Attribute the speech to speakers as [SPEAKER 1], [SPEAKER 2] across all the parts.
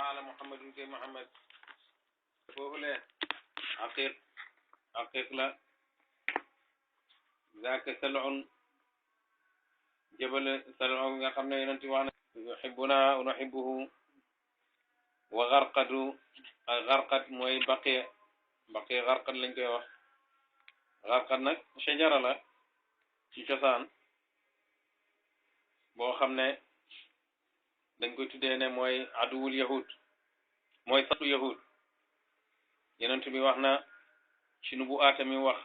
[SPEAKER 1] qaala muhammadun kay muhammad foofu le aqiq la zaaka sal'un jabal sal'un nga xam ne yonent wax na yuhibbuna wa nuhibbuhu wa garqadu garqad mooy baqiya garqad lañ koy wax garqad nag shajara la ci cosaan boo xam ne dañ koy tuddee ne mooy aduwul yahud mooy satu yahud yonent bi wax na ci nubu aatami wax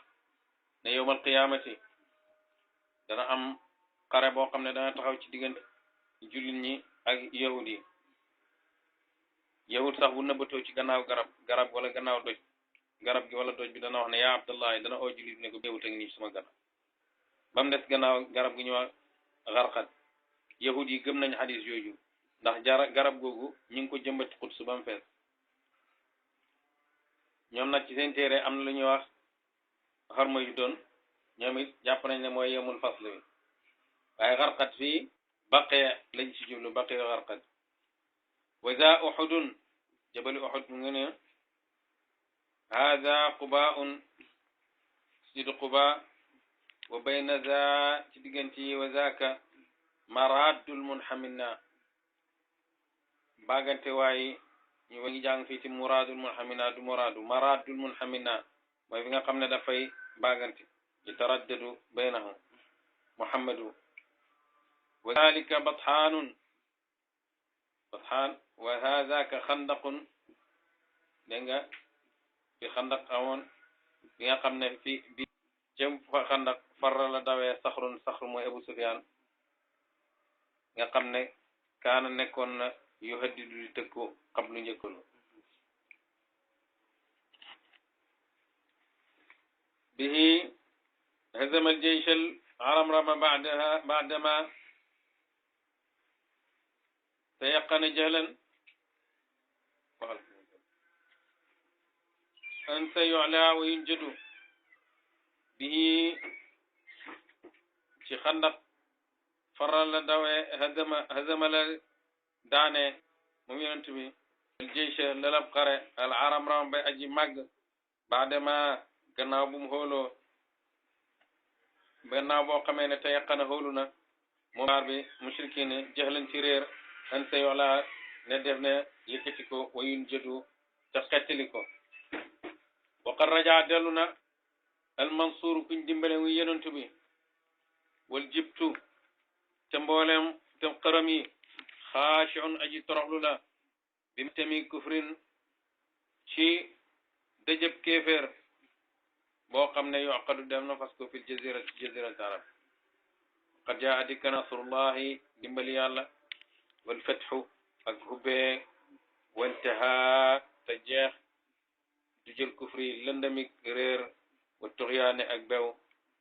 [SPEAKER 1] ne yowmal qiyaamati dana am xare boo xam ne dana taxaw ci diggante jullit ñi ak yahud yi yahud sax bu nëbbatoo ci gannaaw garab wala gannaaw doj garab gi wala doj bi dana wax ne yaa abdallahi dana oo jullit ne ko béewut ak nii suma gannaaw ba mu des gannaaw garab gi ñu wax xarxat yahud yi gëm nañ xadis yooyu ndax garab googu ñu ngi ko jëmbati Quds ba mu fees ñoom nag ci seen téere am na lu ñuy wax xarma yu doon ñoom it jàpp nañ ne mooy yemul fasl wi waaye xarxat fii baqee lañ ci jublu baqee xarxat wa za uxudun jabali uxud mu ngi ne hada qubaun sidu quba wa bayna za ci diggante yi wa zaaka maradul munhamina bagante waaye ñu ngi jàng fii ci muradul munhamina du muradu maradul munhamina mooy bi nga xam ne dafay bagante yataraddadu baynahum muhammadu wa dhalika bathan wa hadhaka khandaqun dégg nga fi xandaq amoon bi nga xam ne fi bi jëm fa xandaq farra la dawee saxru mooy Abu Sufyaan nga xam ne kaana nekkoon na yu haddidu di tëkku xam lu njëkkalu bihi hazama al-jaysh al-aramrama ba'dama tayaqana jahlan an sayu'la wa yunjadu bihi ci xandaq faral la dawee hazama la daane moom yonent bi al jeysh lalab xare al aram ram bay aji màgg baadama gannaaw bu mu xooloo gannaaw boo xamee ne te yaqana xoolu na moom baar bi mushrikin ne jëxlan ci réer an sa yola ne def ne yëkkati ko wayun jëdu te xettali ko waqad raja dellu na al mansuur kuñ dimbale muy yonent bi wal jibtu te mboolem te xaram yi xaashi'un aji toroxlu la bi tami kufrin ci dëjëb kéeféer boo xam ne yuqadu dem na fas ko fil jazirat arab qad jaa dikka nasrullahi dimbali yàlla wal fathu ak hubbee wantaha te jeex du jël kufri lëndamik réer wa tuxyaane ak bew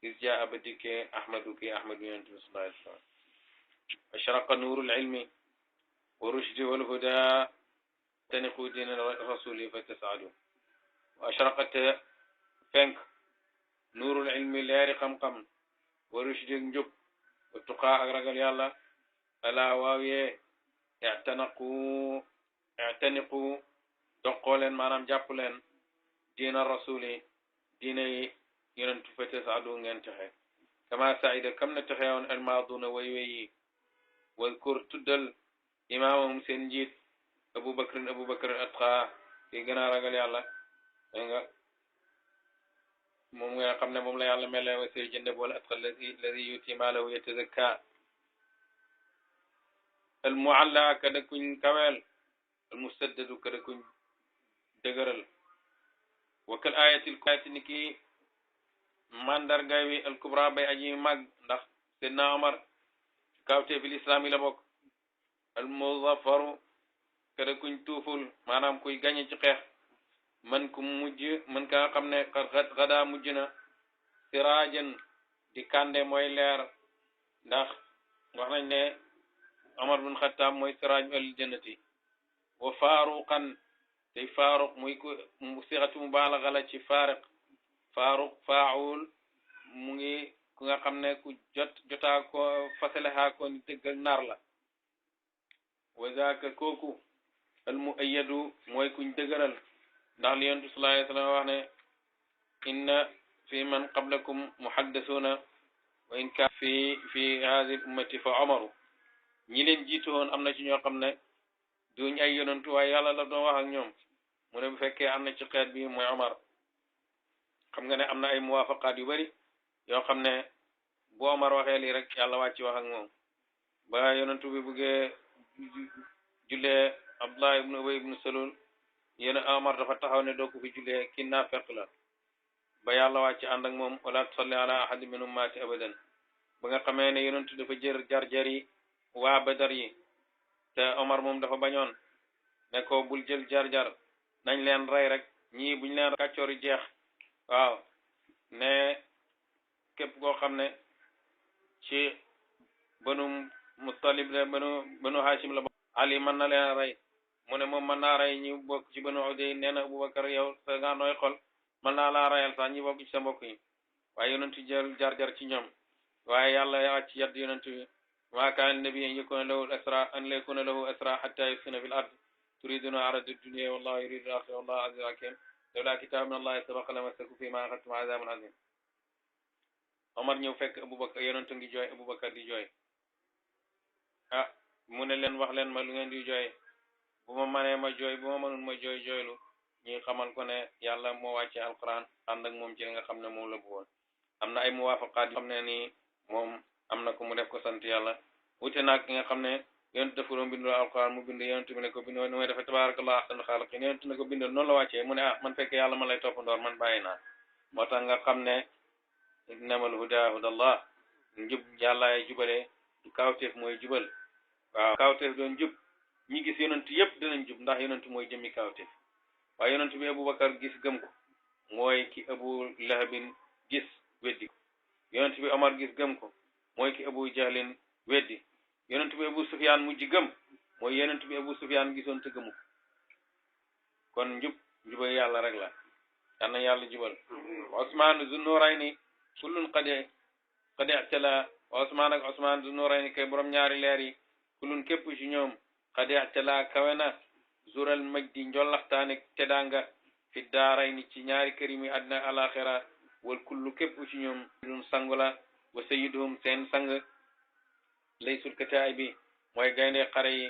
[SPEAKER 1] is jaa aba dikkee ahmadu yonent bi sallallahu alayhi wa sallam ashraqa nuurul ilmi wa rushdi wal huda taniqu diina rasuli fa tasaadu wa ashraqat fenk nuurul ilmi leeri xam-xam wa rushdi njub wa tuqaa ak ragal yàlla ala waawee i'taniqu doqoo leen maanaam jàpp leen diina rasuli diina yi yonentu fa tasaadu ngeen texe kama saida kam na texe woon almaaduna way yi wadkur tuddal imaamahum seen njiit abubakar atqa ki gën a ragal yàlla dégg nga moom nga xam ne moom la yàlla mel wa say jënde boole atqa alladi yuti maalahu yatazakka al mualla kada kuñ kaweel al musaddadu kada kuñ dëgëral wa kal ayatil ayati ni ki mandargay wi al kubra bay aji mag ndax Seydina Omar kawte fil islam yi la bokk al muzaffaru kada kuñ tuuful maanaam kuy gañe ci xeex man ku mujj man ka nga xam ne xada mujj na siraajan di kande mooy leer ndax wax nañ ne Omar bin Khattab mooy siraaj al jannati wa faaruqan tey faaruq muy ku sixatu mubaalaga la ci faariq faaruq faa'ul mu ngi ku nga xam ne ku jotaa ko fasale haa ko ni dëggal nar la wa zaaka kooku al muayyadu mooy kuñ dëgëral ndax li yonent sallallahu alayhi wa sallam wax ne inna fi man qablakum muhaddasuuna wa in kaan fi hadihi l ummati fa omaru ñi leen jiitu woon am na ci ñoo xam ne duñ ay yonantu waaye yàlla la doon wax ak ñoom mu ne bu fekkee am na ci xeet bi mooy Omar xam nga ne am na ay muwaafaqaat yu bari yoo xam ne bu Omar waxee lii rek yàlla wàcc wax ak moom ba yonantu bi buggee jullee Abdullah ibnu Ubay ibnu Salul yéen Omar dafa taxaw ne doo ko fi jullee kii naafeq la ba yàlla wàcc ànd ak moom wala tusalli ala ahadin minhum maata abadan ba nga xamee ne yonantu dafa jër jar-jar yi waa Badar yi te Omar moom dafa bañoon ne ko bul jël jar-jar nañ leen rey rek ñii buñ leen kàccoor yi jeex waaw ne képp koo xam ne ci banu Muttalib la banu Hashim la Ali mën na leen rey mu ne moom mën naa rey ñi bokk ci banu Uday nee na Abubakar yow sa nga nooy xol mën naa laa reyal sax ñi bokk ci sa mbokk yi waaye yonentu jël jar-jar ci ñoom waaye yàlla wàcc yadd yonentu bi ma kaana nabi an yakuna lahu asra an la yakuna lahu asra hatta yuskina fil ard turiduna arada dunya wallahu yuridu al-akhirah wallahu azizun hakim lawla kitabun min allahi sabaqa lamassakum fima akhadtum azabun azim Omar ñëw fekk Abubakar yonentu ngi jooy Abubakar di jooy mu ne leen wax leen ma lu ngeen di jooy bu ma manee ma jooy bu ma mënul ma jooylu ñi xamal ko ne yàlla moo wàcce alquran ànd ak moom ci li nga xam ne moom la bëggoon am na ay muwaafaqaat yoo xam ne nii moom am na ko mu def ko sant yàlla wute naag ki nga xam ne yonent dafa doon bindal alquran mu bind yonent bi ne ko bind nu may defe tabarakallah ahsanul xaaliqiin yonent ne ko bindal noonu la wàccee mu ne man fekk yàlla man lay toppandoor man bàyyi naa moo tax nga xam ne innamal huda hudallah njub yàllaay jubale du kawteef mooy jubal waaw kawteef doon jub ñi gis yonent yëpp dinañ jub ndax yonent mooy jëmmi kawteef waaye yonent bi Abubakar gis gëm ko mooy ki Abu Lahabin gis weddi ko yonent bi Omar gis gëm ko mooy ki Abu Jahlin weddi yonent bi Abu Sufyaan mujj gëm mooy yonent bi Abu Sufyaan gisoon te gëmu kon juba yàlla rek la yal na yàlla jubal Usmaan zu nuurayni kullun qad i'tala Usmaan ak Usmaan zu nuurayni kay borom ñaari leer yi kullun képp ci ñoom qad i'tala kawe na zural majdi njollaxtaane tedanga fi daarayni ci ñaari kër yi muy àddina alaxira wal kullu képp ci ñoom dun sangu la wa sayyiduhum seen sang laysul kataay bi mooy gaynde xare yi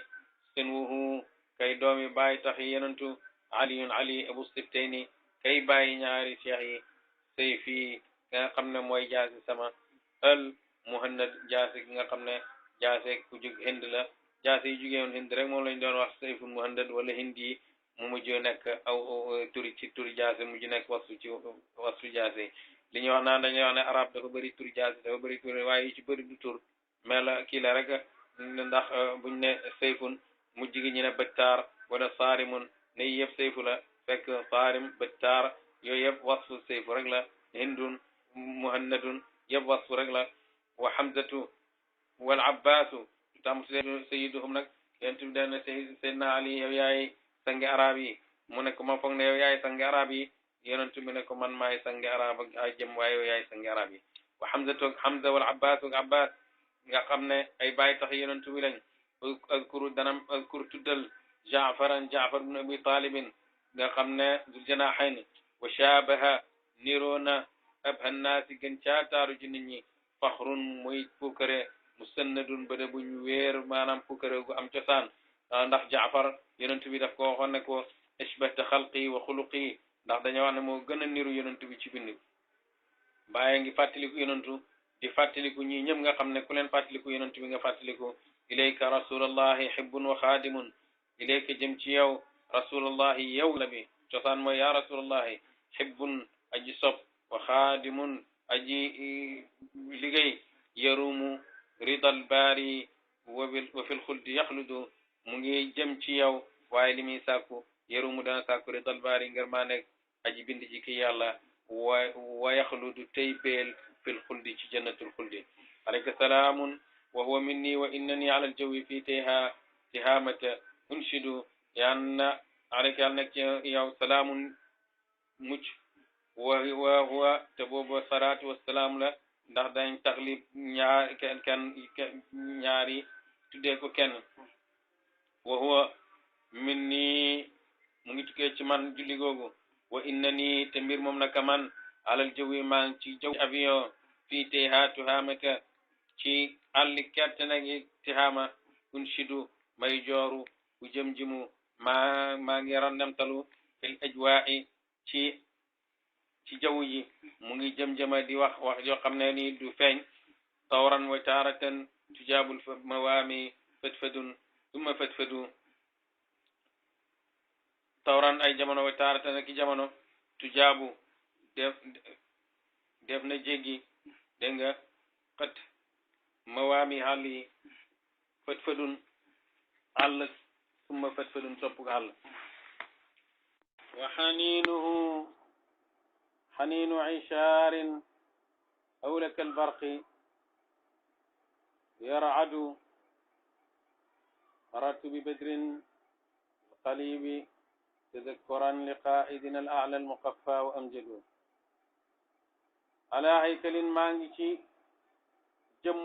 [SPEAKER 1] seen wuhu kay doomi bàyyi tax yi yenentu aliyun ali abu siftayni kay bàyyi ñaari cheikh yi sayfi nga xam ne mooy jaasi sama al muhannad jaasi nga xam ne jaase ku jóg hind la jaase yi jógewoon hind rek moom lañ doon wax sayful muhannad wala hindi yi mu mujj nekk aw turi ci turi jaase mujj nekk wasu jaase li ñuy wax naan dañuy wax ne arab dafa bëri turi jaase dafa bëri turi waaye yi ci bëri du tur mais la kii la rek ndax buñ ne sayfun mujj gi ñu ne bëttaar wala saarimun ne yëpp sayfu la fekk saarim bëttaar yooyu yëpp wasfu sayfu rek la hindun muhannadun yëpp wasfu rek la wa hamzatu wal abbaasu tam sayyiduhum nag yent bi daan ne sayyidina ali yow yaay sangi arab yi mu ne ko ma foog ne yow yaay sangi arab yi yonent bi ne ko man maay sangi arab ak ay jëm waaye yow yaay sangi arab yi wa hamzatu ak hamza wal abbaasu ak abbas nga xam ne ay bàyyi tax yonent bi lañ azkur tuddal jaafaran jaafar ibn abi talibin nga xam ne zul janahayn wa shabaha niroona abha naasi gën caataaru ci nit ñi faxrun muy puukare musannadun ba de buñ wéer maanaam puukare gu am cosaan ndax jaafar yonent bi daf ko waxoon ne ko ishbahta xalqi wa xuluqi ndax dañoo wax ne moo gën a niru yonent bi ci bind bàyyi ngi fàttaliku yonentu di fàttaliku ñi ñëpp nga xam ne ku leen fàttaliku yonent bi nga fàttaliku ilayka rasulallahi hibbun wa xaadimun ilayka jëm ci yow rasulallahi yow la bi cosaan mooy ya rasulallahi hibbun aji sob wa xaadimun aji liggéey yarumu ridal baari wa fil xuldi yaxludu mu ngi jëm ci yow waaye li muy sàkku yarumu dana sàkku ridal baari ngir maa nekk aji bind ci ki yàlla wa yaxludu tey beel fil xuldi ci jannatul xuldi alayka salaamun wa huwa minni wa innani ala aljawi fi tihamata unshidu yanna alayka yàlla nekk ci yow salaamun mucc wa huwa te boobu salaatu wasalaam la ndax dañ taxlib ñaari tuddee ko kenn wa huwa min nii mu ngi tukkee ci man julli googu wa inna nii te mbir moom naka man alal jawwi maa ngi ci jaw avion fii Tayha Tuhaamaka ci àlli kerte nagi Tihaama unshidu may jooru bu jëm jimu maa ngi randamtalu fil ajwaa'i ci jaww ji mu ngi jëm-jëma di wax yoo xam ne ni du feeñ tawran wa taaratan tujaabul mawaami fëtfëdun summa fëtfëdu tawran ay jamono wa taaratan ak jamono tujaabu def na jéggi dégg nga xët mawaami xàll yi fëtfëdun àll summa fëtfëdun sopp àll wa xaniinu ishaarin awlaka albarqi yarcadu marartu bi badrin alqalibi tadakkuran liqaa'idina al-a'la al-muqaffa wa amjadu ala haykalin maa ngi ci jëmm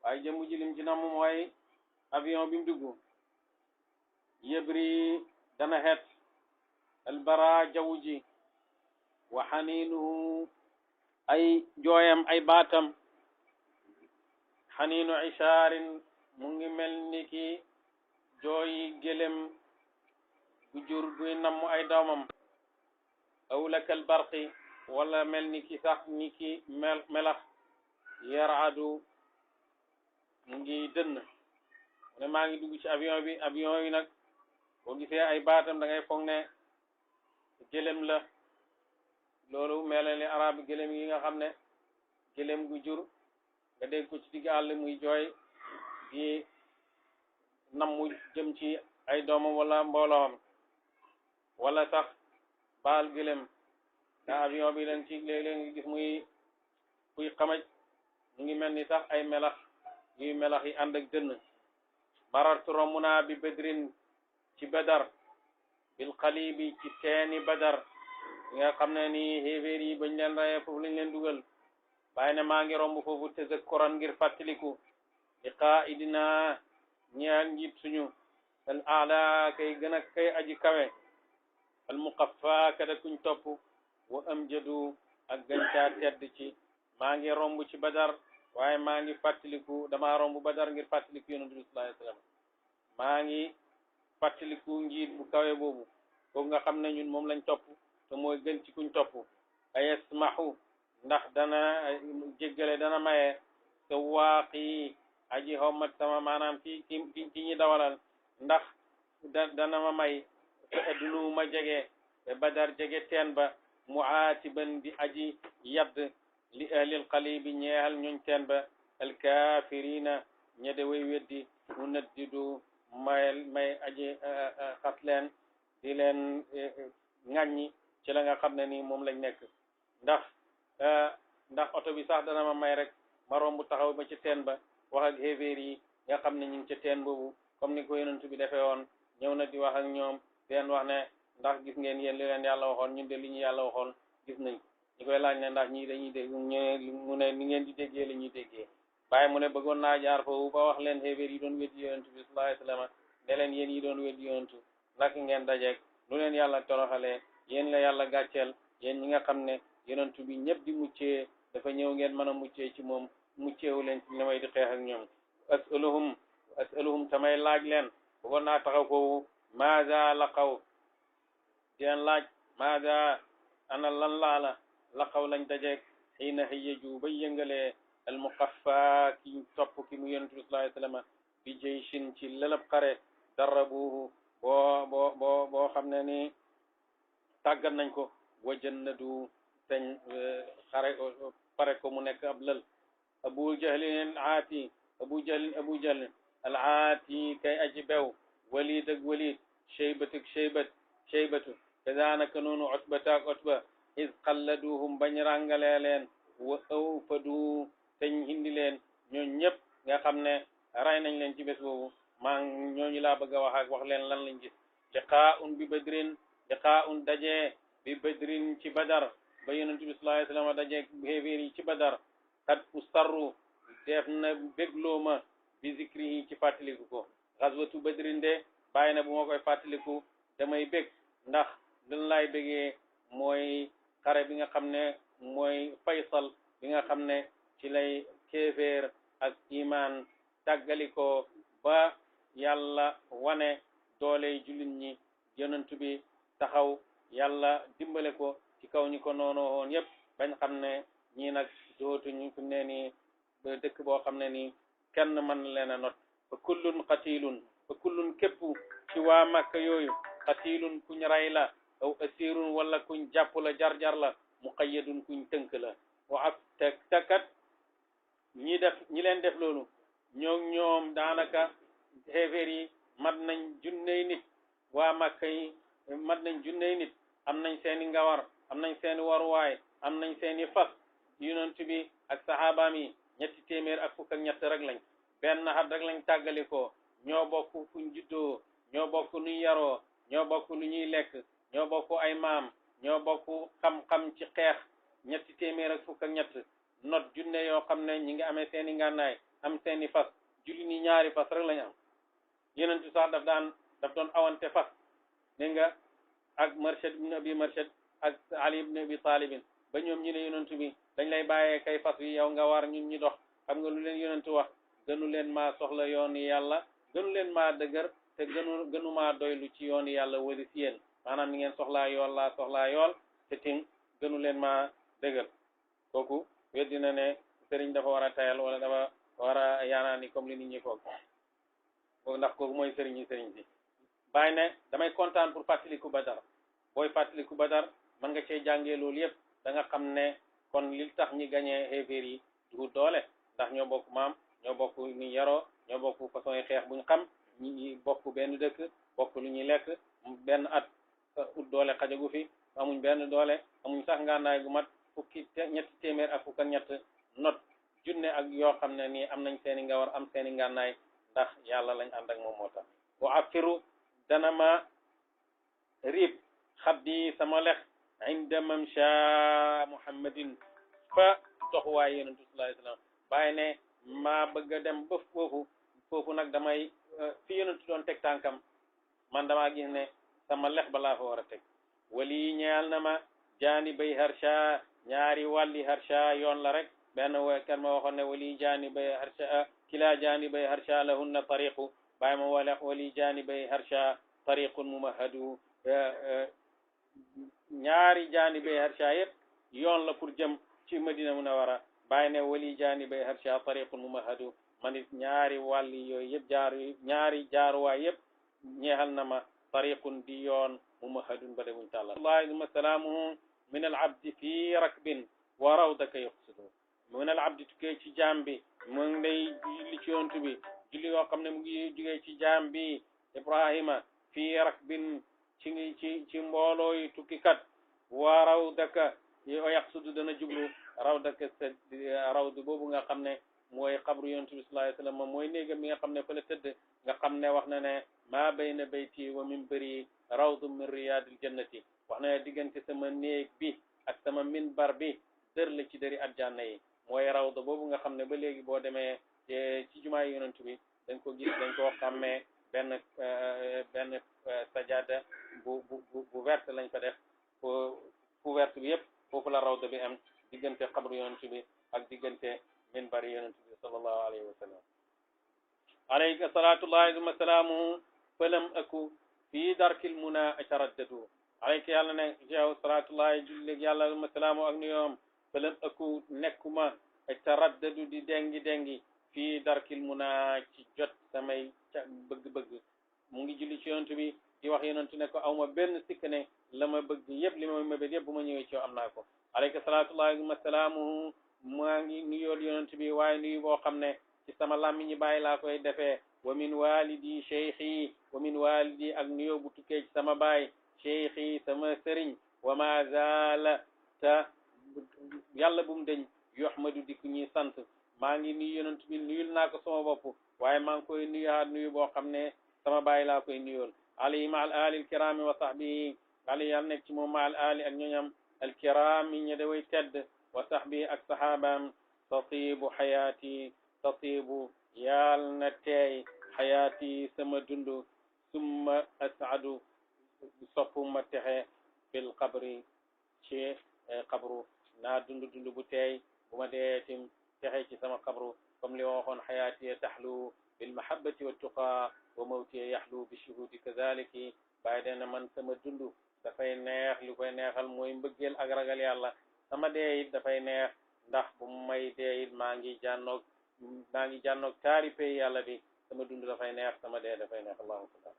[SPEAKER 1] waaye jëmm ji lim ci namm mooy avion bi mu dugg yëbri dana xeet albara jaww ji wa xaniinuhu ay jooyam ay baatam xaniinu ishaarin mu ngi mel ni ki jooyi gélém gu jur guy namm ay doomam awlakal barqi wala mel ni ki sax ni ki melax yaradu mu ngi dënn mu ne maa ngi dugg ci avion yi nag boo gisee ay baatam da ngay foog ne gélém la loolu mel ni arab gélém yi nga xam ne gélém gu jur nga dégg ko ci digg àll muy jooy di nammu jëm ci ay doomam wala mbooloom wala sax baal gélém da avion bi leen ci léeg-léeg nga gis muy kuy xamaj mu ngi mel ni sax ay melax yuy melax yi ànd ak dënn marartu romb naa bi badrin ci badar bil qalibi ci teeni badar nga xam ne ni xéeféer yi bañ leen rayee foofu lañ leen dugal bàyyi ne maa ngi romb foofu tazakkuran ngir fàttaliku liqaa'idina ñeel njiit suñu al aala kay gën a kay aji kawe al muqaffa kada kuñ topp wa amjadu ak gàncaa tedd ci maa ngi romb ci badar waaye maa ngi fàttaliku dama romb badar ngir fàttaliku yonent bi sallallahu alayhi wa sallam maa ngi fàttaliku njiit bu kawe boobu kooku nga xam ne ñun moom lañ topp te mooy gën ci kuñ topp ayasmahu ndax dana jéggale dana maye te waaqi aji hommat sama maanaam ci ñi dawalal ndax dana ma may te addunu ma jege te badar jege teen ba muaatiban di aji yadd li ahlil qalibi ñeexal ñuñ teen ba alkafirina ñede way weddi mu naddidu may aji xas leen di leen ŋàññi ci la nga xam ne ni moom lañ nekk ndax oto bi sax dana ma may rek ma romb taxaw ba ci teen ba wax ak xéeféer yi nga xam ne ñu ngi ci teen boobu comme ni ko yonent bi defee woon ñëw na di wax ak ñoom di leen wax ne ndax gis ngeen yéen li leen yàlla waxoon ñun de li ñu yàlla waxoon gis nañ ñu koy laaj ne ndax ñii dañuy dégg mu ne ni ngeen di déggee la ñuy déggee waaye mu ne bëggoon naa jaar foofu ba wax leen xéeféer yi doon weddi yonent bi sallallahu alayhi wa sallam ne leen yéen yi doon weddi yonent nak ngeen dajeeg lu leen yàlla toroxalee yéen la yàlla gàcceel yéen ñi nga xam ne yonent bi ñëpp di muccee dafa ñëw ngeen mën a muccee ci moom mucceewu leen ci li di xeex ak ñoom asaluhum tamay laaj leen bëggoon naa taxaw foofu maada laqaw di leen laaj maada ana lan laala laqaw lañ dajeeg xiina xëyëju ba yëngalee almuqaffa ki topp ki mu yonent bi sallallahu alayhi wa sallam bi jeyshin ci lëlëb xare darrabuhu boo xam ne ni tàggat nañ ko wa jannadu teñ xare pare ko mu nekk ab lël abu jahlin aati abu jahlin al aati kay aji bew walid ak walid sheybat ak sheybatu kadaanaka noonu utbata ak utba is qalladuhum bañ ràngalee leen wa awfadu teñ hindi leen ñooñu ñëpp nga xam ne ray nañ leen ci bés boobu maa ñooñu laa bëgg a wax leen lan lañ gis liqaa'un bi badrin liqaa'un dajee bi badrin ci badar ba yonent bi sallallahu alayhi wa sallam dajee xéeféer yi ci badar xat ustarru def na béglooma bi zikri yi ci fàttaliku ko xaswatu badrin de bàyyi na bu ma koy fàttaliku damay bég ndax lan laay bégee mooy xare bi nga xam ne mooy faysal bi nga xam ne ci lay kéeféer ak iman tàggalikoo ba yàlla wane doole jullit ñi yonent bi taxaw yàlla dimbale ko ci kaw ñi ko noonu woon yépp bañ xam ne ñii nag dootuñu fi ne nii dëkk boo xam ne nii kenn mën leen a not fa kullun qatilun fa kullun képp ci waa Makka yooyu qatilun kuñ rey la aw asirun wala kuñ jàpp la jar-jar la muqayyadun kuñ tënk la wa ab takat ñi leen def loolu ñoom daanaka xeefeer yi mat nañ junney nit waa Makka yi mat nañ junney nit am nañ seeni ngawar am nañ seeni waruwaay am nañ seeni fas yonent bi ak sahabaam yi 300 rek lañ benn xat rek lañ tàggalikoo ñoo bokk fuñ juddoo ñoo bokk nuñ yaroo ñoo bokk lu ñuy lekk ñoo bokk ay maam ñoo bokk xam-xam ci xeex 300 not junne yoo xam ne ñi ngi amee seeni ngànnaay am seeni fas julli ni ñaari fas rek lañ am yonent bi sax daf doon awante fas dégg nga ak Marshad ibn Abi Marshad ak Ali ibn Abi Talibin ba ñoom ñi ne yonent bi dañ lay bàyyee kay fas wi yow nga war ñun ñi dox xam nga lu leen yonent wax gënu leen maa soxla yoonu yàlla gënu leen maa dëgër te gënu maa doylu ci yoonu yàlla wali si yéen maanaam ni ngeen soxlaa yool laa soxlaa yool te tim gënu leen maa dëgër kooku weddi na ne sëriñ dafa war a tayal wala dafa war a yaanaani comme li nit ñi foog ndax kooku mooy sëriñ si bàyyi ne damay kontaan pour fàttaliku Badar booy fàttaliku Badar mën nga cee jàngee loolu yëpp da nga xam ne kon li tax ñi gañee xeeféer yi du doole ndax ñoo bokk maam ñoo bokk ñu yaroo ñoo bokk façon yi xeex buñ xam ñi bokk benn dëkk bokk lu ñuy lekk benn at ut doole xajagu fi amuñ benn doole amuñ sax ngànnaay gu mat ñetti téeméer ak fukk ak ñett not junne ak yoo xam ne nii am nañ seeni ngawar am seeni ngànnaay ndax yàlla lañ ànd ak moom moo tax wa afiru dana ma riib xaddi sama lex inda mamsha muhammadin fa doxuwaay yonentu sallallahu alayhi wasallam bàyyi ne maa bëgg a dem ba foofu nag damay fi yonentu doon teg tànkam man damaa gis ne sama lex balaa fa war a teg wali ñeel na ma jaani bay harsha ñaari wàlli harsha yoon la rek benn kan ma waxoon ne wali jaani bay harsha kila jaani bay harsha lahunna tariqu bàyyi ma wali jaani bay harsha tariqun mumahadu ñaari jaani bay harsha yëpp yoon la pour jëm ci Madina Munawara bàyyi ne wali jaani bay harsha tariqun mumahadu man it ñaari wàlli yooyu yëpp ñaari jaaruwaay yëpp ñeexal na ma tariqun di yoon mumahadun ba demuñ tàllal allahumma salaamuhu min al abdi fi rakbin wa rawdaka yuqsidu min al abdi tukkee ci jaam bi mu ngi lay julli ci yontu bi julli yoo xam ne mu ngi jugee ci jaam bi Ibrahima fi rakbin ci mbooloo yi tukkikat wa rawdaka yaqsudu dana jublu rawdaka rawdu boobu nga xam ne mooy xabru yontu bi sallallahu alayhi wa sallam mooy néegam mi nga xam ne fa la tëdd nga xam ne wax na ne maa bayna bayti wa minbari rawdu min riyadil jannati wax na ne diggante sama néeg bi ak sama minbar bi dër la ci dëri aljanna yi mooy rawda boobu nga xam ne ba léegi boo demee ci jumaa yi yonent bi dañ ko gis dañ koo xàmmee benn sajada bu verte lañ fa def fu verte bi yëpp foofu la rawda bi am diggante xabru yonent bi ak diggante minbari yonent bi sallallahu alayhi wa sallam alayka salatullahi wa salaamuhu falam aku fii darkil muna ataraddadu alayka yàlla ne yow salatullahi jullig yàlla wa salaamu ak nuyoom falam aku nekkuma ataraddadu di dengi fii darkil muna ci jot samay bëgg-bëgg mu ngi julli ci yonent bi di wax yonent ne ko awma benn sikk ne la ma bëgg yëpp li ma mébét yëpp bu ma ñëwee ci yow am naa ko alayka salatullahi wa salaamuhu maa ngi nuyool yonent bi waaye nuyu boo xam ne ci sama làmmiñ ñi bàyyi laa koy defee wa min walidi cheikhi wa min walidi ak nuyoo bu tukkee ci sama baay cheikhi sama sëriñ wa ma zaala te yàlla bu mu deñ yuhmadu di ku ñuy sant maa ngi nuyu yonent bi nuyul naa ko sama bopp waaye maa ngi koy nuyuwaat nuyu boo xam ne sama baay laa koy nuyool alayhi ma al ali alkirami wa sahbihi alayhi yàlla nekk ci moom ma al ali ak ñoñam alkirami ñe daway tedd wa sahbihi ak sahabaam tatibu xayaati tatibu yàll na teey xayaati sama dundu summa as'adu soppuma texe fil qabri ci qabru naa dund dund bu teey bu ma dee tim texe ci sama qabru comme li waxoon xayaatiya taxlu bil mahabbati wa tuqa wa mawtiya yaxlu bi shuhudi kazaliki bàyyi dena man sama dund dafay neex li koy neexal mooy mbëggeel ak ragal yàlla sama dee it dafay neex ndax bu may dee it maa ngi jànnoog taari pay yàlla bi sama dund dafay neex sama dee dafay neex allahu akbar